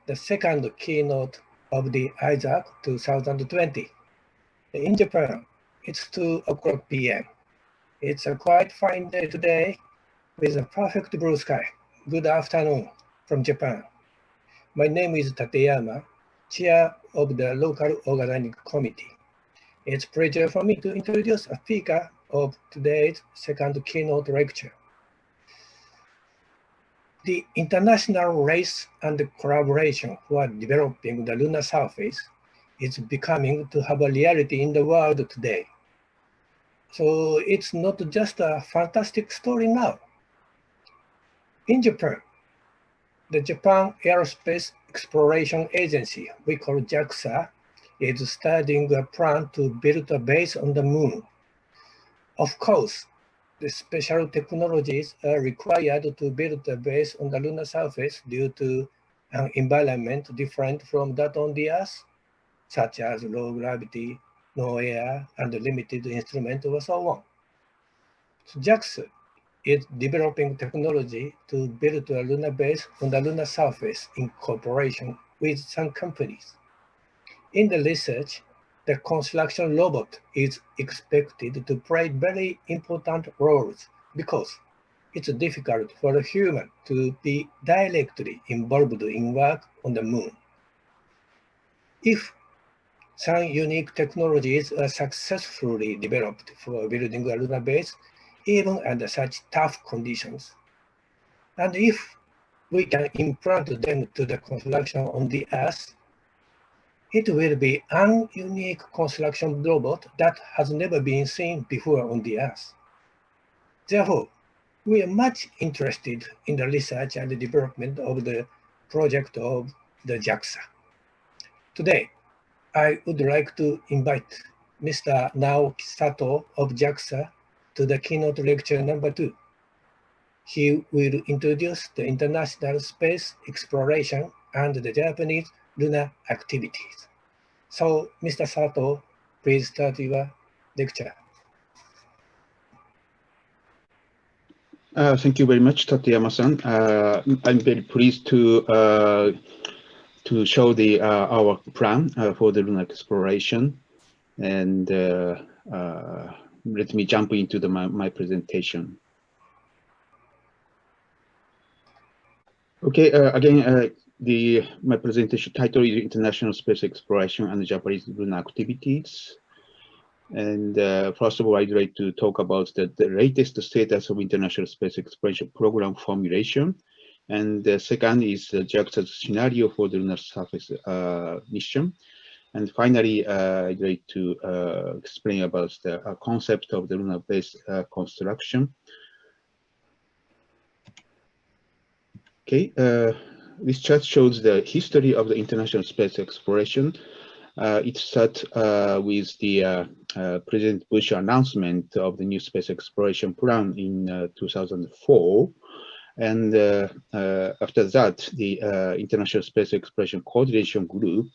the second keynote of the ISARC 2020. In Japan, it's 2:00 p.m. It's a quite fine day today with a perfect blue sky. Good afternoon from Japan. My name is Tateyama, chair of the local organizing committee. It's a pleasure for me to introduce a speaker of today's second keynote lecture. The international race and collaboration for developing the lunar surface is becoming to have a reality in the world today. So it's not just a fantastic story now. In Japan, the Japan Aerospace Exploration Agency, we call JAXA, is studying a plan to build a base on the moon. Of course, the special technologies are required to build a base on the lunar surface due to an environment different from that on the Earth, such as low gravity, no air, and limited instrument or so on. So JAXA is developing technology to build a lunar base on the lunar surface in cooperation with some companies. In the research, the construction robot is expected to play very important roles because it's difficult for a human to be directly involved in work on the moon. If some unique technologies are successfully developed for building a lunar base, even under such tough conditions, and if we can implant them to the construction on the Earth, it will be an unique construction robot that has never been seen before on the Earth. Therefore, we are much interested in the research and the development of the project of the JAXA. Today, I would like to invite Mr. Naoki Sato of JAXA to the keynote lecture number 2. He will introduce the international space exploration and the Japanese lunar activities. So, Mr. Sato, please start your lecture. Thank you very much, Tateyama-san. I'm very pleased to show our plan for the lunar exploration, and let me jump into my presentation. Okay, again, my presentation title is International Space Exploration and Japanese Lunar Activities. And first of all, I'd like to talk about the latest status of International Space Exploration Program formulation. And the second is JAXA's scenario for the lunar surface mission. And finally, I'd like to explain about the concept of the lunar base construction. Okay, this chart shows the history of the international space exploration. It starts with the President Bush announcement of the new space exploration plan in 2004. And after that, the International Space Exploration Coordination Group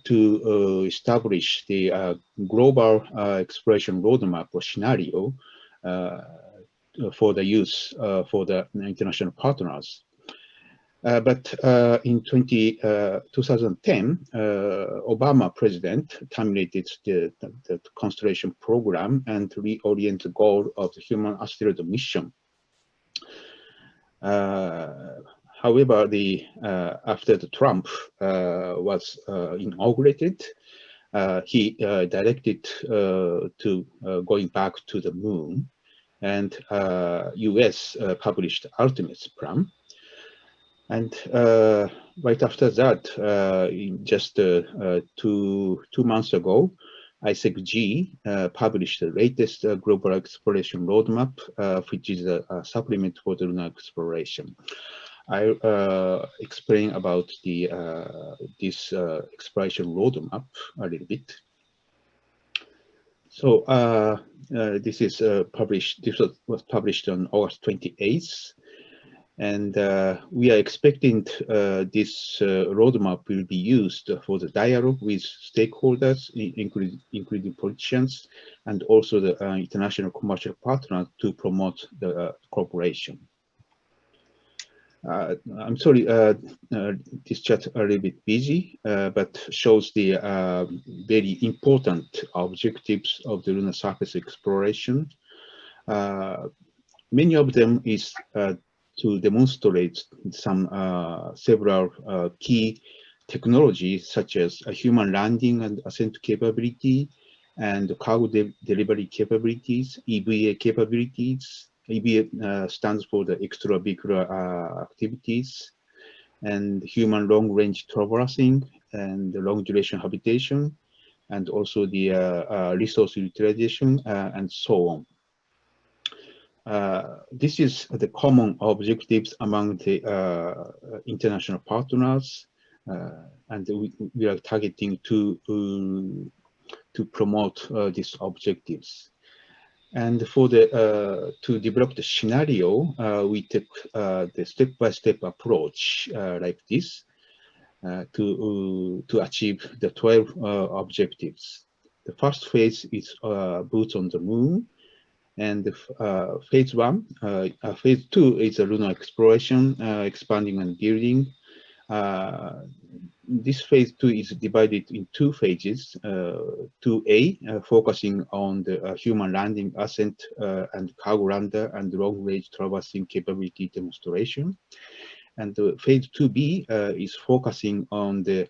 to establish the global exploration roadmap or scenario for the use for the international partners. But in 2010, Obama president terminated the Constellation program and reoriented the goal of the human asteroid mission. However, after the Trump was inaugurated, he directed to going back to the moon, and US published Artemis plan. And right after that, just 2 months ago, ISARC published the latest global exploration roadmap, which is a supplement for the lunar exploration. I'll explain about this exploration roadmap a little bit. So this was published on August 28th. And we are expecting this roadmap will be used for the dialogue with stakeholders, including politicians, and also the international commercial partners to promote the cooperation. I'm sorry, this chat a little bit busy, but shows the very important objectives of the lunar surface exploration. Many of them is to demonstrate some several key technologies such as a human landing and ascent capability and cargo delivery capabilities, EVA capabilities. EVA stands for the extravehicular activities, and human long-range traversing and long duration habitation, and also the resource utilization and so on. This is the common objectives among the international partners, and we are targeting to promote these objectives. And for the to develop the scenario, we took the step-by-step approach like this to achieve the 12 objectives. The first phase is boots on the moon. And phase 1, phase 2 is a lunar exploration, expanding and building. This phase 2 is divided in 2 phases. 2A, focusing on the human landing, ascent, and cargo lander and long-range traversing capability demonstration. And phase 2B is focusing on the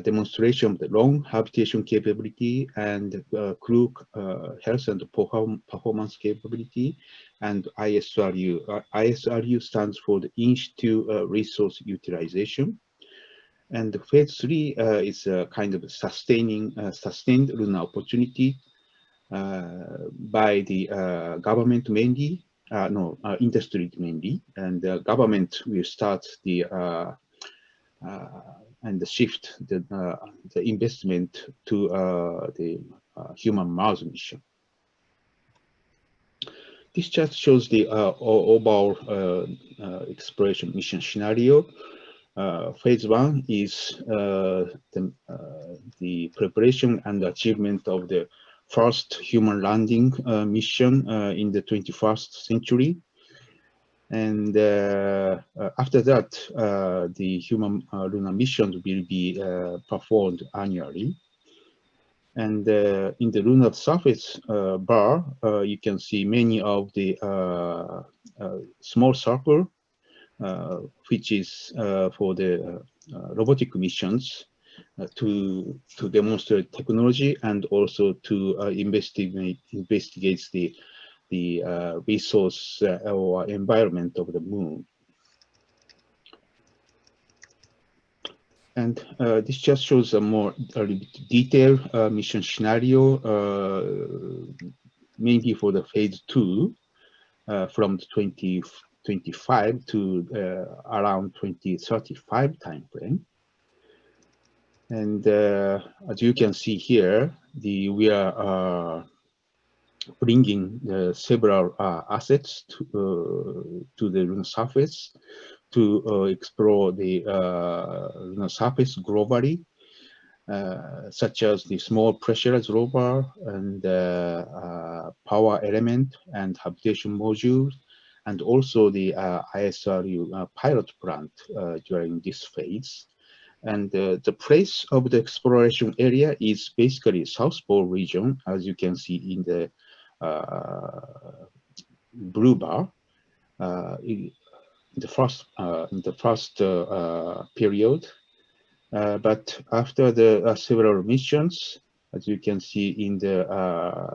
demonstration of the long habitation capability and crew health and performance capability, and ISRU. ISRU stands for the in-situ resource utilization. And phase 3 is a kind of sustained lunar opportunity by the government mainly, industry mainly, and the government will start the and shift the investment to the human Mars mission. This chart shows the overall exploration mission scenario. Phase 1 is the preparation and achievement of the first human landing mission in the 21st century. And after that, the human lunar missions will be performed annually. And in the lunar surface bar, you can see many of the small circle, which is for the robotic missions to demonstrate technology and also to investigate the resource or environment of the moon. And this just shows a more detailed mission scenario, mainly for the phase 2 from 2025 to around 2035 timeframe. And as you can see here, we are bringing several assets to the lunar surface to explore the lunar surface globally, such as the small pressurized rover and power element and habitation modules, and also the ISRU pilot plant during this phase. And the place of the exploration area is basically South Pole region, as you can see in the blue bar. In the first period, but after the several missions, as you can see in the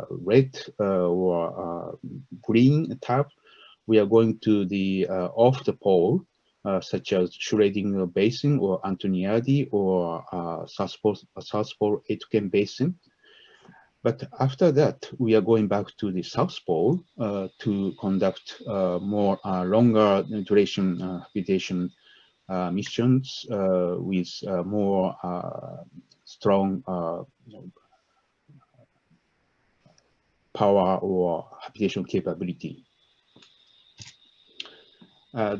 red or green tab, we are going to the off the pole, such as Schrödinger Basin or Antoniadi or South Pole Aitken Basin. But after that, we are going back to the South Pole to conduct more longer duration habitation missions with more strong power or habitation capability.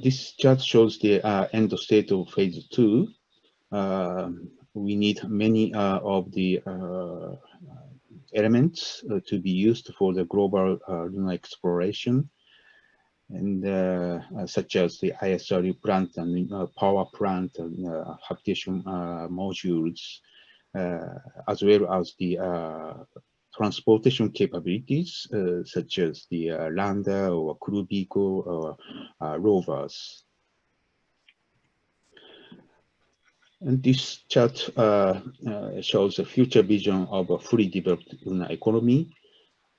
This chart shows the end state of phase 2. We need many of the elements to be used for the global lunar exploration. and such as the ISARC plant and power plant and habitation modules, as well as the transportation capabilities, such as the lander or crew vehicle or rovers. And this chart shows a future vision of a fully developed lunar economy.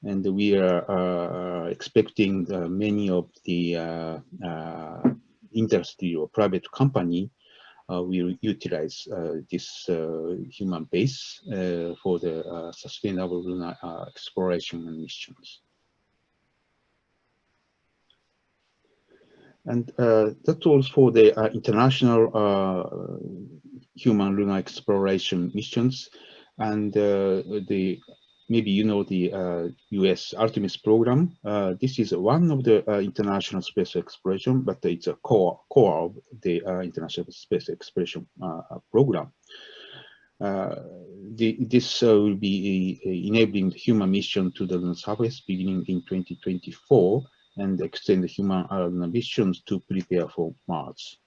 And we are expecting many of the industry or private company will utilize this human base for the sustainable lunar exploration and missions. And that's all for the international human lunar exploration missions. And maybe you know the US Artemis program. This is one of the international space exploration, but it's a core of the international space exploration program. This will be enabling the human mission to the lunar surface beginning in 2024 and extend the human lunar missions to prepare for Mars.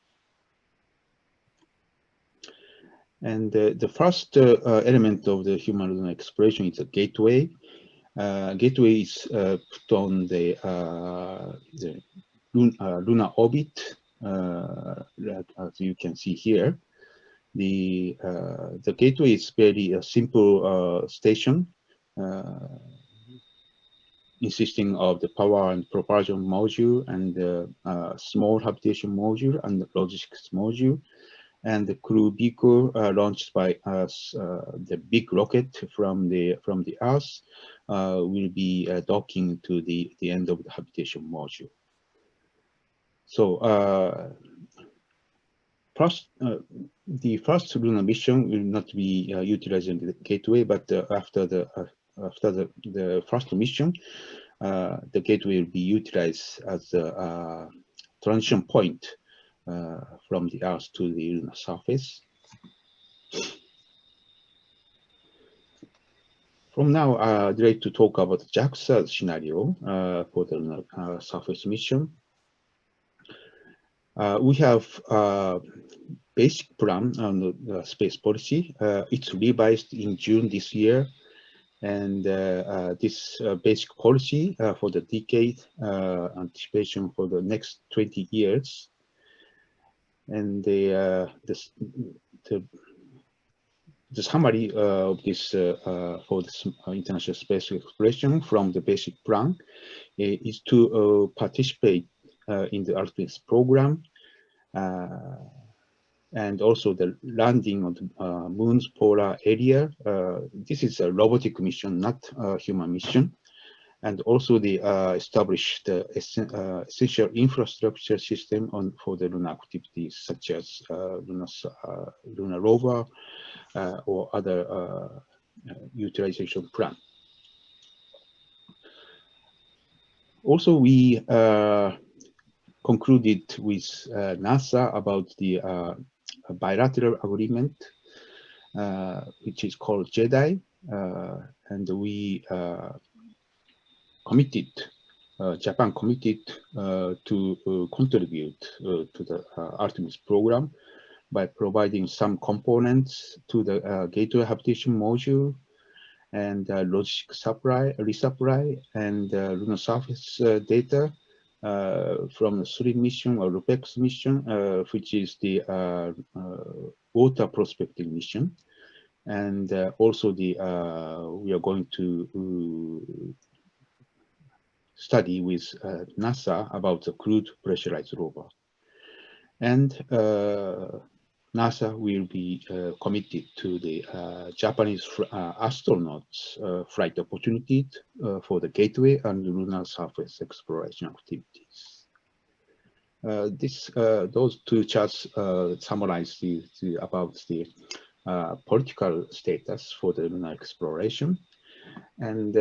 And the first element of the human lunar exploration is a gateway. Gateway is put on the lunar orbit, as you can see here. The gateway is very simple station, consisting of the power and propulsion module and the small habitation module and the logistics module. And the crew vehicle launched by us, the big rocket from the Earth, will be docking to the end of the habitation module. So the first lunar mission will not be utilizing the gateway, but after the first mission, the gateway will be utilized as a transition point from the Earth to the lunar surface. From now, I'd like to talk about JAXA's scenario for the lunar surface mission. We have a basic plan on the space policy. It's revised in June this year. And this basic policy for the decade anticipation for the next 20 years. And the summary of this for this international space exploration from the basic plan is to participate in the Artemis program and also the landing on the moon's polar area. This is a robotic mission, not a human mission. And also the establish the essential infrastructure system for the lunar activities, such as lunar rover or other utilization plan. Also, we concluded with NASA about the bilateral agreement, which is called JEDI, and we committed, Japan committed to contribute to the Artemis program by providing some components to the gateway habitation module and logistics resupply and lunar surface data from the SLIM mission or RUPEX mission, which is the water prospecting mission. And also the we are going to study with NASA about the crewed pressurized rover. And NASA will be committed to the Japanese astronauts flight opportunities for the gateway and lunar surface exploration activities. Those two charts summarize about the political status for the lunar exploration. And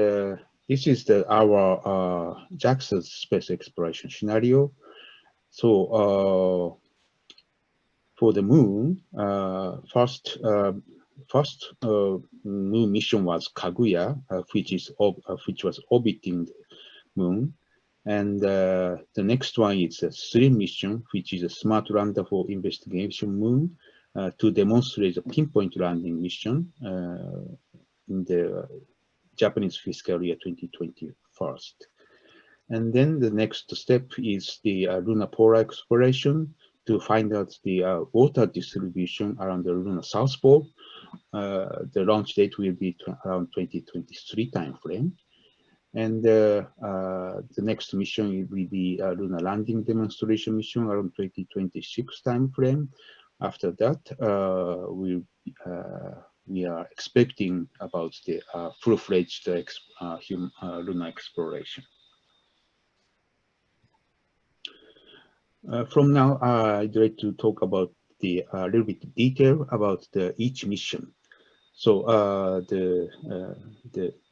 this is our JAXA's space exploration scenario. So for the moon, first moon mission was Kaguya, which was orbiting the moon, And the next one is a SLIM mission, which is a smart lander for investigation moon to demonstrate a pinpoint landing mission in the Japanese fiscal year 2021. And then the next step is the lunar polar exploration to find out the water distribution around the lunar south pole. The launch date will be around 2023 timeframe. And the next mission will be a lunar landing demonstration mission around 2026 timeframe. After that, we are expecting about the full-fledged lunar exploration. From now, I'd like to talk about the little bit detail about each mission. So the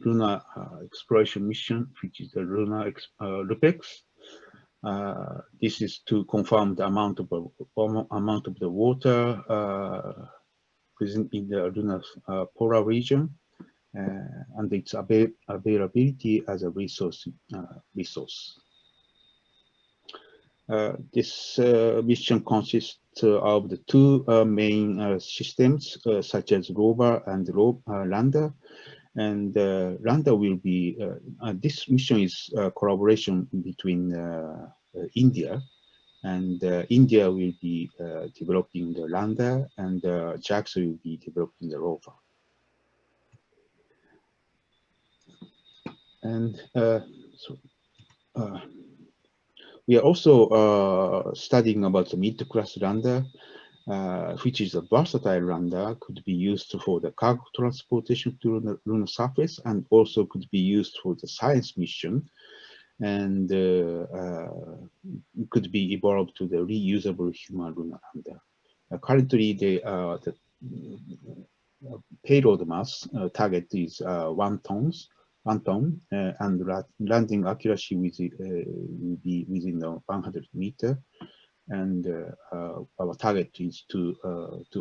lunar exploration mission, which is the lunar LUPEX, this is to confirm the amount of the water present in the lunar polar region and its availability as a resource. This mission consists of the two main systems, such as rover and lander. And lander will be, this mission is a collaboration between India, and India will be developing the lander, and JAXA will be developing the rover. And we are also studying about the mid-class lander, which is a versatile lander, could be used for the cargo transportation to the lunar surface, and also could be used for the science mission, and could be evolved to the reusable human lunar lander. Currently, the payload mass target is 1 ton, and landing accuracy will be within 100 meters. And our target is to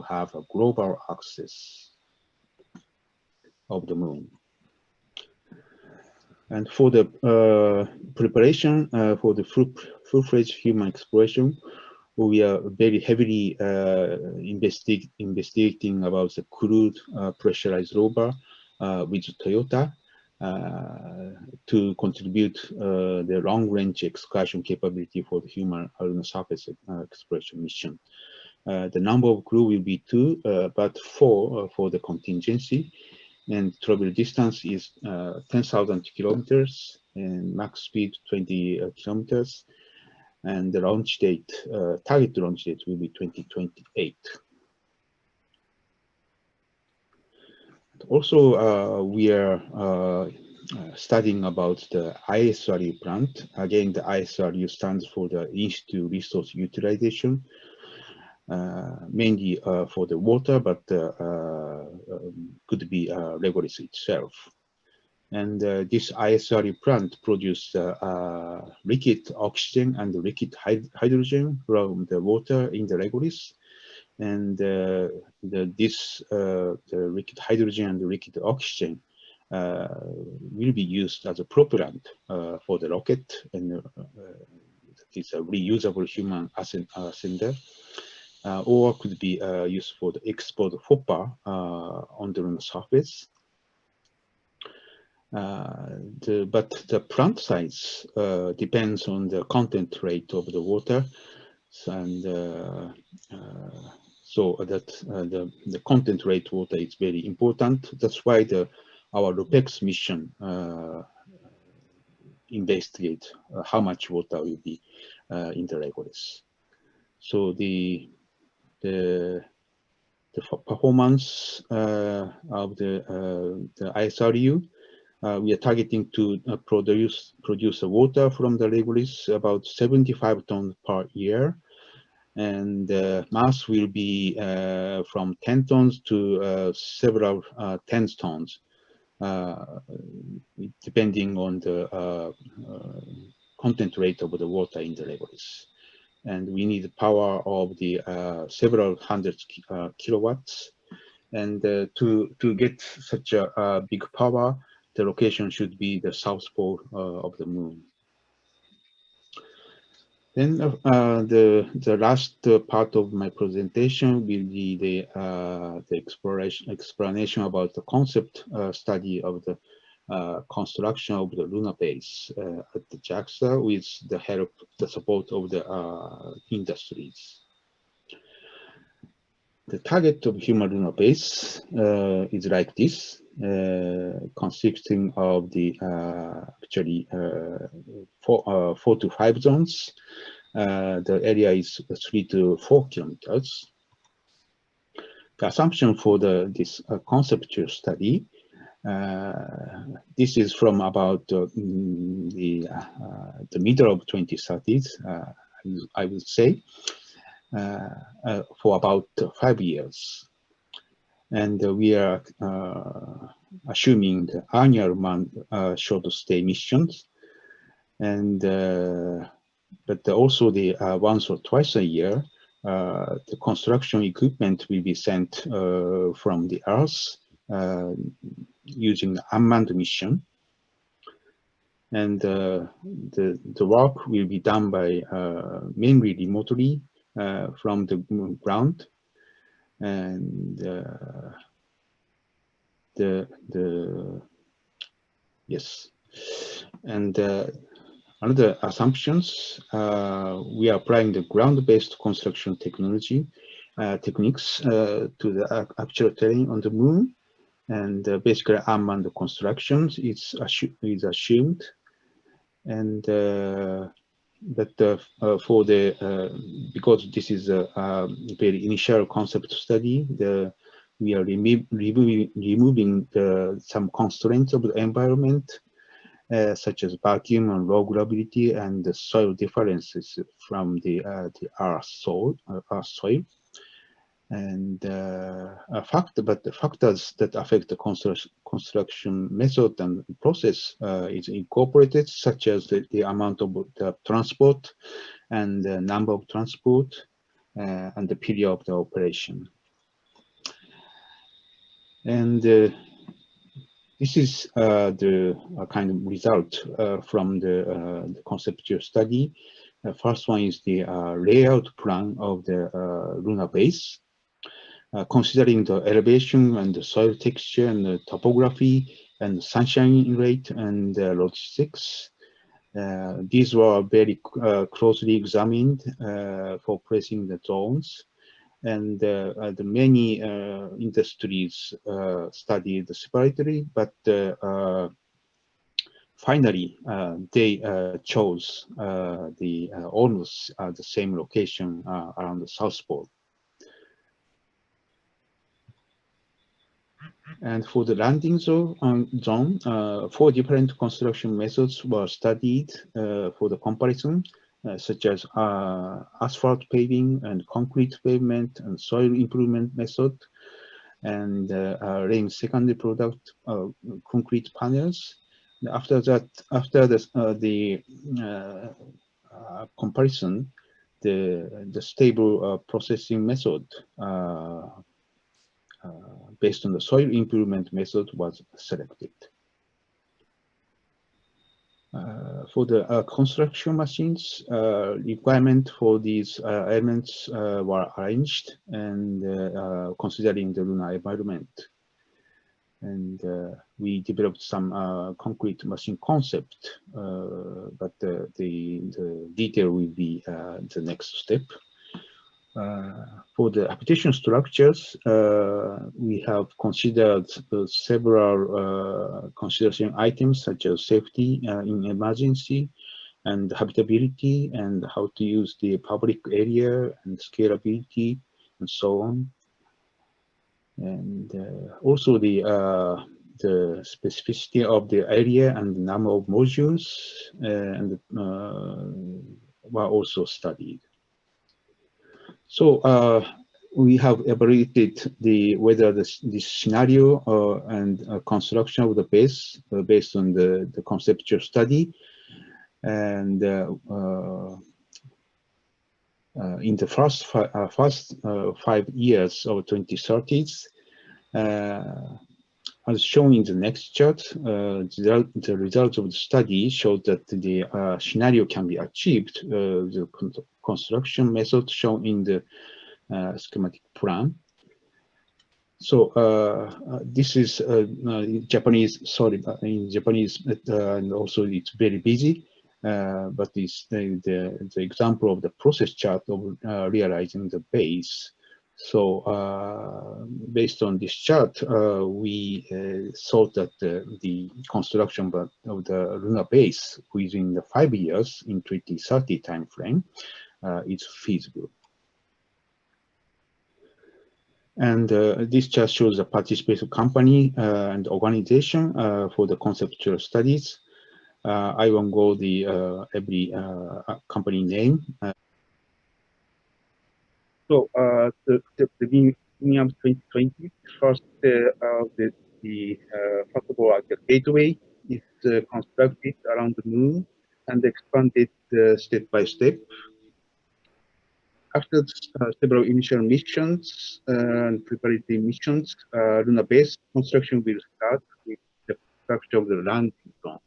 have a global access of the moon. And for the preparation for the full-fledged human exploration, we are very heavily investigating about the crewed pressurized rover with Toyota to contribute the long-range excursion capability for the human lunar surface exploration mission. The number of crew will be 2, but 4 for the contingency, and travel distance is 10,000 kilometers and max speed 20 kilometers. And the launch date, target launch date will be 2028. Also, we are studying about the ISRU plant. Again, the ISRU stands for the Institute Resource Utilization, mainly for the water, but could be Legoris itself. And this ISRU plant produces liquid oxygen and liquid hydrogen from the water in the Legoris. And the liquid hydrogen and the liquid oxygen will be used as a propellant for the rocket, and it's a reusable human ascender, or could be used for the export hopper on the lunar surface. But the plant size depends on the content rate of the water, and so that the content rate water is very important. That's why our LUPEX mission investigate how much water will be in the Legoris. So the performance of the ISRU, we are targeting to produce water from the Legoris about 75 tons per year, and mass will be from 10 tons to several tens tons, depending on the content rate of the water in the Legoris. And we need the power of the several hundred kilowatts. And to get such a big power, the location should be the south pole of the moon. Then the last part of my presentation will be the explanation about the concept study of the construction of the lunar base at the JAXA with the support of the industries. The target of human lunar base is like this, consisting of the actually 4 to 5 zones. The area is 3 to 4 kilometers. The assumption for this conceptual study, this is from about the middle of 2030s, I would say, for about 5 years. And we are assuming the annual short stay missions, and but also the once or twice a year, the construction equipment will be sent from the Earth using the unmanned mission, and the work will be done by mainly remotely from the ground, and yes, and another assumptions, we are applying the ground-based construction techniques to the actual terrain on the moon, and basically unmanned constructions is assumed, and but for the because this is a very initial concept study, we are removing some constraints of the environment, such as vacuum and low gravity and the soil differences from the Earth soil, and but the factors that affect the construction method and process is incorporated, such as the amount of the transport and the number of transport and the period of the operation. And this is the kind of result from the conceptual study. The first one is the layout plan of the lunar base, considering the elevation and the soil texture and the topography and the sunshine rate and logistics. These were very closely examined for placing the zones. And the many industries studied separately, but finally they chose the almost the same location around the South Pole. And for the landing zone, 4 different construction methods were studied for the comparison, such as asphalt paving and concrete pavement and soil improvement method, and laying secondary product concrete panels. After that, after the comparison, the stable processing method based on the soil improvement method was selected. For the construction machines, requirement for these elements were arranged and considering the lunar environment. And we developed some concrete machine concept, but the detail will be the next step. For the application structures, we have considered several consideration items such as safety in emergency and habitability and how to use the public area and scalability and so on. And also the specificity of the area and the number of modules and were also studied. So we have evaluated whether this scenario and construction of the base based on the conceptual study, and in the first 5 years of 2030s, As shown in the next chart, the results of the study showed that the scenario can be achieved. The construction method shown in the schematic plan. So this is Japanese. Sorry, in Japanese, and also it's very busy. But it's the example of the process chart of realizing the base. So based on this chart, we thought that the construction of the lunar base within the 5 years in 2030 timeframe is feasible. And this chart shows the participating company and organization for the conceptual studies. I won't go the every company name. So the beginning of 2020, first first of all, the gateway is constructed around the moon and expanded step by step. After several initial missions and preparatory missions, lunar base construction will start with the construction of the landing zone.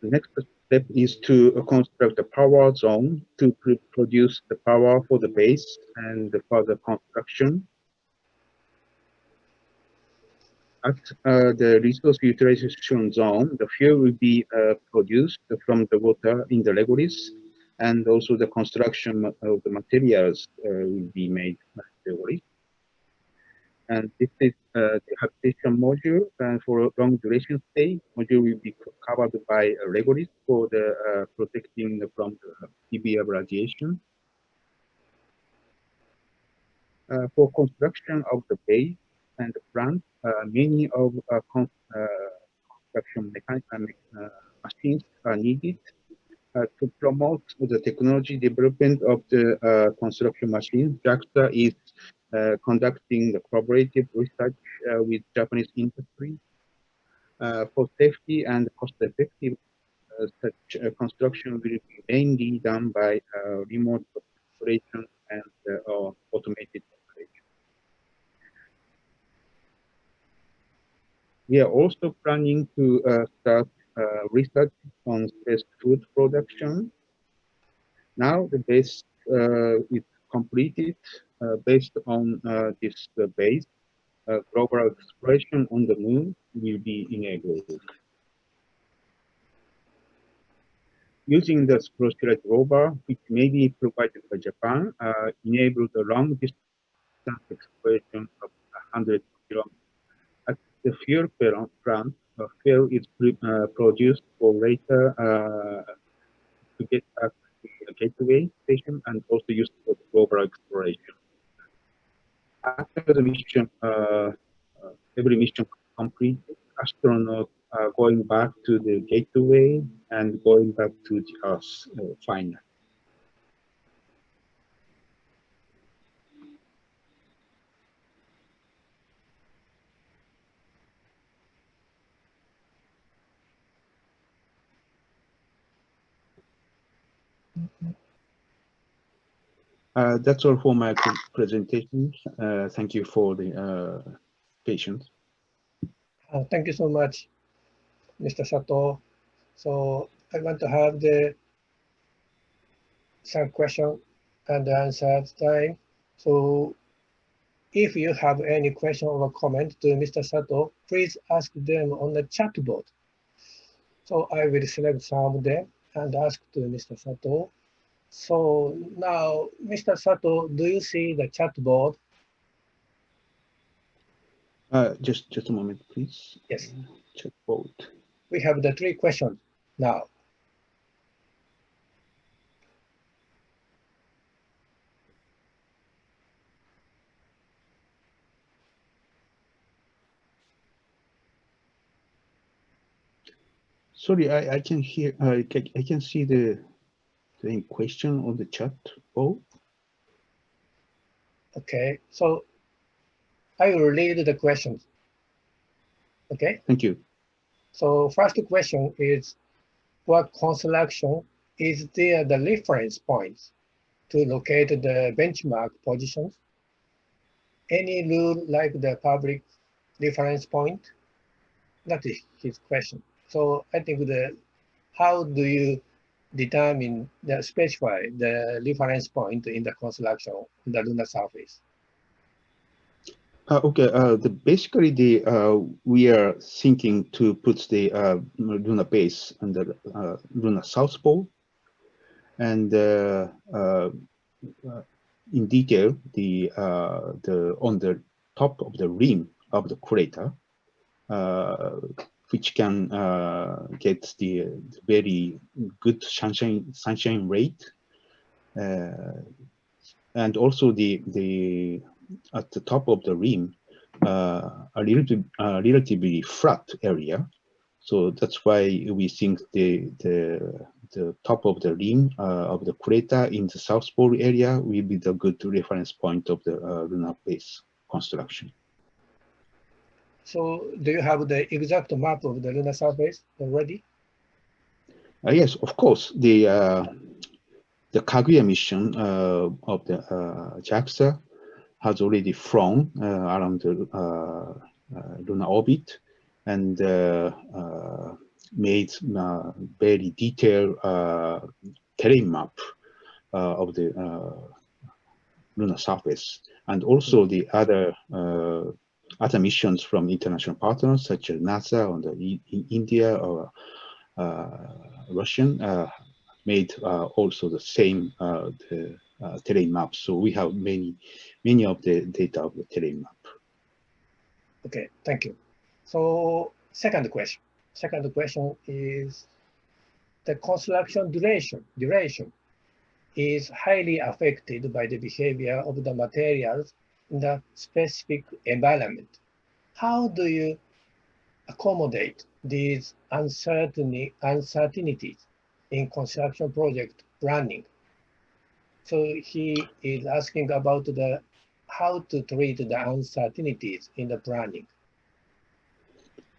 The next step is to construct the power zone to produce the power for the base and the further construction. At the resource utilization zone, the fuel will be produced from the water in the regolith, and also the construction of the materials will be made by the regolith. And this is the habitation module, and for a long duration stay, module will be covered by a regolith for the protecting from the severe radiation. For construction of the base and the plant, many of construction machines are needed to promote the technology development of the construction machine. JAXA is conducting the collaborative research with Japanese industry for safety and cost-effective. Such construction will be mainly done by remote operation and automated operation. We are also planning to start research on space food production. Now the base is completed. Based on this base, global exploration on the moon will be enabled. Using the Spruce-Red rover, which may be provided by Japan, enable the long distance exploration of 100 kilometers. At the fuel plant, fuel is produced for later to get back to the gateway station and also used for global exploration. After the mission, every mission completed, astronauts are going back to the gateway and going back to the Earth finally. That's all for my presentation. Thank you for the patience. Thank you so much, Mr. Sato. So I want to have some question and answer time. So if you have any question or comment to Mr. Sato, please ask them on the chat board. So I will select some of them and ask to Mr. Sato. So now, Mr. Sato, do you see the chat board? Just a moment, please. Yes. Chat board. We have the 3 questions now. Sorry, I can hear. I can see the question on the chat board. Okay, so I will read the questions. Okay. Thank you. So first question is, what constellation is there the reference points to locate the benchmark positions? any rule like the public reference point? That is his question. So I think how do you determine specify the reference point in the construction of the lunar surface? Okay. Basically, we are thinking to put the lunar base on the lunar south pole, and in detail, on the top of the rim of the crater, which can get the very good sunshine rate, and also the at the top of the rim, a relatively flat area. So that's why we think the top of the rim of the crater in the South Pole area will be the good reference point of the lunar base construction. So do you have the exact map of the lunar surface already? Yes, of course. The Kaguya mission of the JAXA has already flown around the lunar orbit and made very detailed terrain map of the lunar surface, and also the other missions from international partners such as NASA or India or Russian made also the same terrain maps. So we have many of the data of the terrain map. Okay, thank you. So second question. Second question is the construction duration is highly affected by the behavior of the materials in the specific environment. How do you accommodate these uncertainties in construction project planning? So he is asking about how to treat the uncertainties in the planning.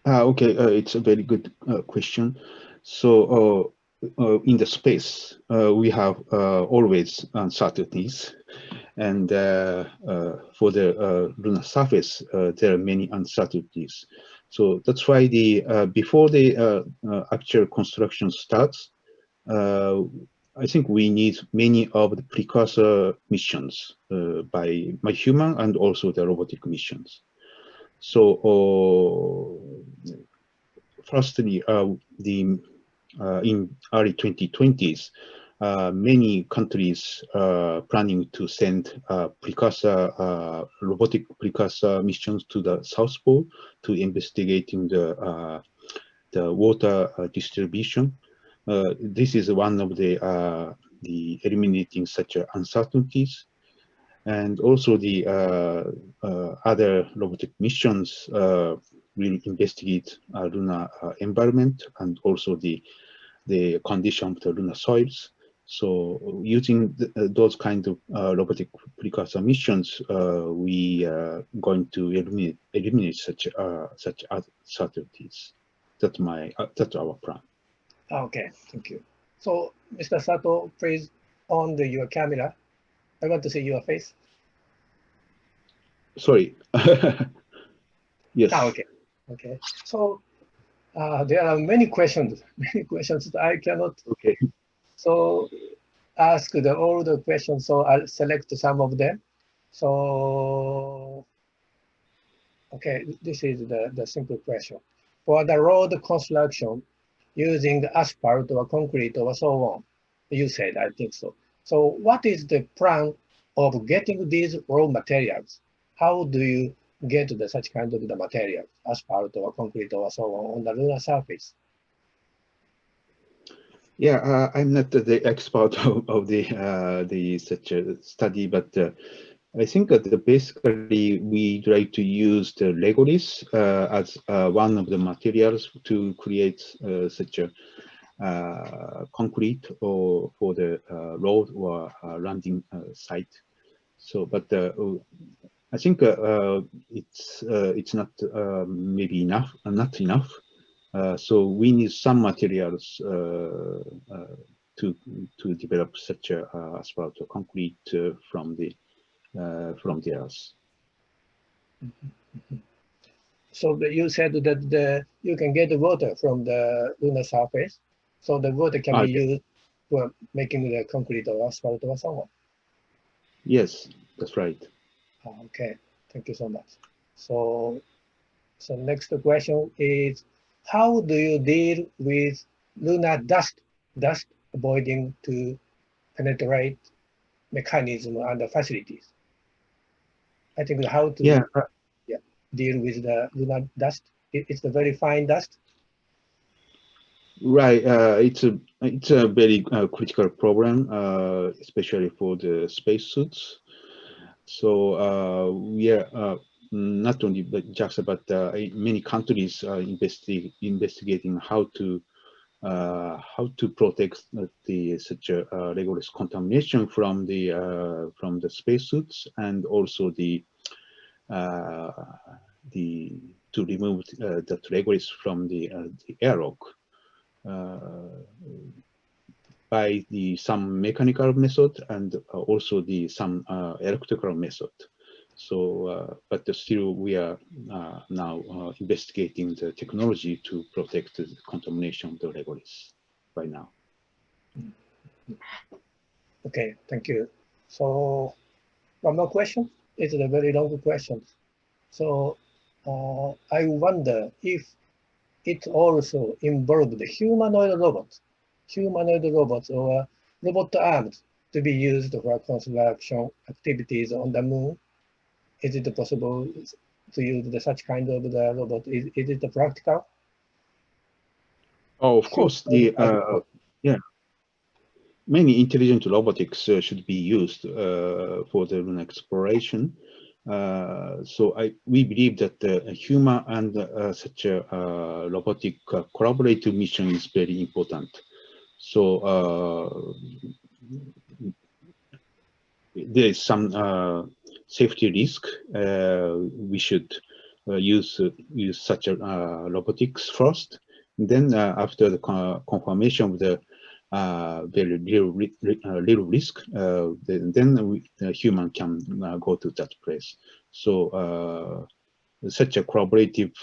Okay, it's a very good question. So in the space, we have always uncertainties. And for the lunar surface, there are many uncertainties. So that's why before the actual construction starts, I think we need many of the precursor missions by human and also the robotic missions. So firstly, in early 2020s, many countries planning to send robotic precursor missions to the South Pole to investigating the water distribution. This is one of the eliminating such uncertainties, and also the other robotic missions will investigate lunar environment and also the condition of the lunar soils. So using those kind of robotic precursor missions, we are going to eliminate such uncertainties. That's our plan. Okay, thank you. So, Mr. Sato, please on your camera. I want to see your face. Sorry. Yes. Okay. Okay. So there are many questions that I cannot. Okay. So ask all the questions. So I'll select some of them. So okay, this is the simple question. For the road construction using asphalt or concrete or so on, you said, I think so. So what is the plan of getting these raw materials? How do you get such kind of the materials, asphalt or concrete or so on the lunar surface? Yeah, I'm not the expert of the such a study, but I think that basically we try to use the Legolis as one of the materials to create such a concrete or for the road or landing site. So, but I think it's not maybe not enough. So we need some materials to develop such a asphalt or concrete from the earth. So you said that you can get the water from the lunar surface, so the water can be used for making the concrete or asphalt or so on. Yes, that's right. Okay, thank you so much. So next question is, how do you deal with lunar dust avoiding to penetrate mechanism and the facilities? I think how to deal with the lunar dust. It's a very fine dust. Right. It's a very critical problem, especially for the spacesuits. So we are not only JAXA, but many countries are investigating how to protect such a rigorous contamination from the spacesuits, and also to remove that rigorous from the airlock by some mechanical method, and also some electrical method. So, but still we are now investigating the technology to protect the contamination of the regolith by now. Okay, thank you. So one more question. It's a very long question. So I wonder if it also involved humanoid robots or robot arms to be used for construction activities on the moon. Is it possible to use such kind of the robot? Is it practical? Oh, of course, many intelligent robotics should be used for the lunar exploration. So we believe that a human and such a robotic collaborative mission is very important. So there is some safety risk. We should use such a robotics first. And then after the confirmation of the very little risk, then the human can go to that place. So such a collaborative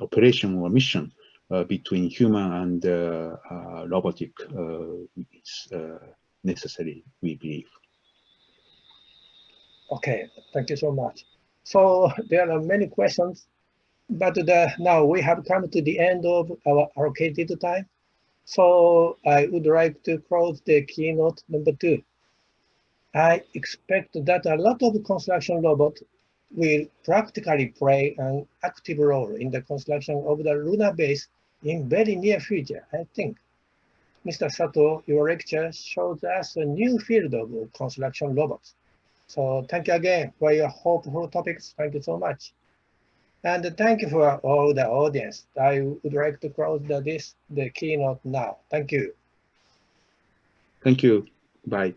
operation or mission between human and robotic is necessary, we believe. Okay, thank you so much. So there are many questions, but now we have come to the end of our allocated time. So I would like to close the keynote number 2. I expect that a lot of construction robots will practically play an active role in the construction of the lunar base in very near future, I think. Mr. Sato, your lecture shows us a new field of construction robots. So thank you again for your hopeful topics. Thank you so much. And thank you for all the audience. I would like to close the keynote now. Thank you. Thank you. Bye.